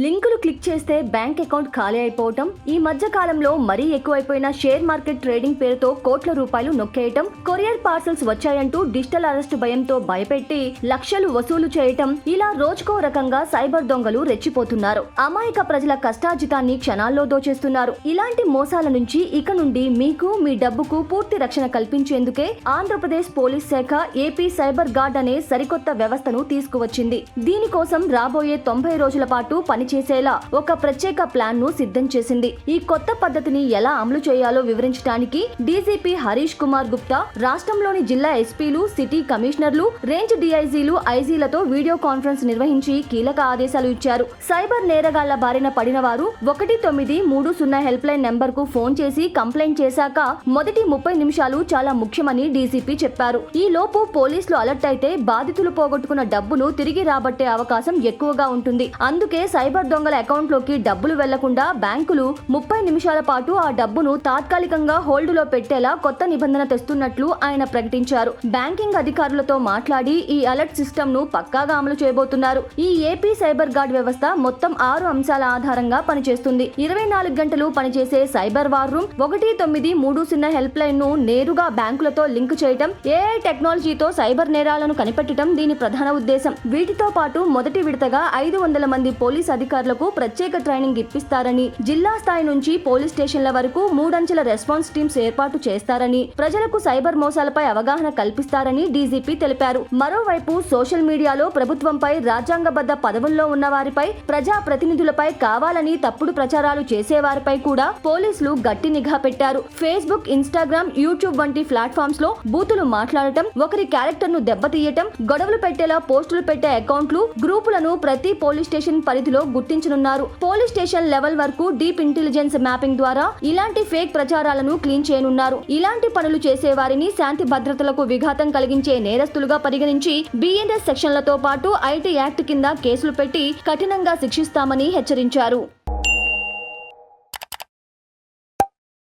లింకులు క్లిక్ చేస్తే bank account ఖాళీ అయిపోవటం, ఈ మధ్య కాలంలో మరీ ఎక్కువైపోయిన షేర్ మార్కెట్ ట్రేడింగ్ పేరుతో కోట్ల రూపాయలు నొక్కేయటం, కొరియర్ పార్సల్స్ వచ్చాయంటూ డిజిటల్ అరెస్ట్ భయంతో భయపెట్టి లక్షలు వసూలు చేయటం, ఇలా రోజుకో రకంగా సైబర్ దొంగలు రెచ్చిపోతున్నారు. అమాయక ప్రజల కష్టార్జితాన్ని క్షణాల్లో దోచేస్తున్నారు. ఇలాంటి మోసాల నుంచి ఇక నుండి మీకు, మీ డబ్బుకు పూర్తి రక్షణ కల్పించేందుకే ఆంధ్రప్రదేశ్ పోలీస్ శాఖ ఏపీ సైబర్ గార్డ్ అనే సరికొత్త వ్యవస్థను తీసుకువచ్చింది. దీనికోసం రాబోయే 90 రోజుల పాటు పనిచేసేలా ఒక ప్రత్యేక ప్లాన్ ను సిద్ధం చేసింది. ఈ కొత్త పద్ధతిని ఎలా అమలు చేయాలో వివరించడానికి డీజీపీ హరీష్ కుమార్ గుప్తా రాష్ట్రంలోని జిల్లా ఎస్పీలు, సిటీ కమిషనర్లు, రేంజ్ డీఐజీలు, ఐజీలతో వీడియో కాన్ఫరెన్స్ నిర్వహించి కీలక ఆదేశాలు ఇచ్చారు. సైబర్ నేరగాళ్ల బారిన పడిన వారు 1930 హెల్ప్ లైన్ నెంబర్ కు ఫోన్ చేసి కంప్లైంట్ చేశాక మొదటి 30 నిమిషాలు చాలా ముఖ్యమని డీజీపీ చెప్పారు. ఈ లోపు పోలీసులు అలర్ట్ అయితే బాధితులు పోగొట్టుకున్న డబ్బును తిరిగి రాబట్టే అవకాశం ఎక్కువగా ఉంటుంది. అందుకే సైబర్ దొంగల అకౌంట్ లోకి డబ్బులు వెళ్లకుండా బ్యాంకులు 30 నిమిషాల పాటు ఆ డబ్బును తాత్కాలికంగా హోల్డ్ లో పెట్టేలా కొత్త నిబంధన తెస్తున్నట్లు ఆయన ప్రకటించారు. బ్యాంకింగ్ అధికారులతో మాట్లాడి ఈ అలర్ట్ సిస్టమ్ ను పక్కాగా అమలు చేయబోతున్నారు. ఈ ఏపీ సైబర్ గార్డ్ వ్యవస్థ మొత్తం 6 అంశాల ఆధారంగా పనిచేస్తుంది. 24 గంటలు పనిచేసే cyber war room, 1930 help line ను నేరుగా బ్యాంకులతో లింక్ చేయడం, ఏఐ టెక్నాలజీతో సైబర్ నేరాలను కనిపెట్టడం దీని ప్రధాన ఉద్దేశం. వీటితో పాటు మొదటి విడతగా 500 మంది పోలీస్ అధికారులకు ప్రత్యేక ట్రైనింగ్ ఇప్పిస్తారని, జిల్లా స్థాయి నుంచి పోలీస్ స్టేషన్ల వరకు 3 అంచెల రెస్పాన్స్ టీమ్స్ ఏర్పాటు చేస్తారని, ప్రజలకు సైబర్ మోసాలపై అవగాహన కల్పిస్తారని డీజీపీ తెలిపారు. మరోవైపు సోషల్ మీడియాలో ప్రభుత్వంపై, రాజ్యాంగబద్ధ పదవుల్లో ఉన్న వారిపై, ప్రజా ప్రతినిధులపై కావాలని తప్పుడు ప్రచారాలు చేసేవారిపై కూడా పోలీసులు గట్టి నిఘా పెట్టారు. ఫేస్బుక్, ఇన్స్టాగ్రామ్, యూట్యూబ్ వంటి ప్లాట్ఫామ్స్ లో బూతులు మాట్లాడటం, ఒకరి క్యారెక్టర్ ను దెబ్బతీయటం, గొడవలు పెట్టేలా పోస్టులు పెట్టే అకౌంట్లు, గ్రూపులను ప్రతి పోలీస్ స్టేషన్ పరిధిలో గుర్తించనున్నారు. పోలీస్ స్టేషన్ లెవెల్ వరకు డీప్ ఇంటెలిజెన్స్ మ్యాపింగ్ ద్వారా ఇలాంటి ఫేక్ ప్రచారాలను క్లీన్ చేయనున్నారు. ఇలాంటి పనులు చేసే వారిని శాంతి భద్రతలకు విఘాతం కలిగించే నేరస్తులుగా పరిగణించి BNS సెక్షన్లతో పాటు IT యాక్ట్ కింద కేసులు పెట్టి కఠినంగా శిక్షిస్తామని హెచ్చరించారు.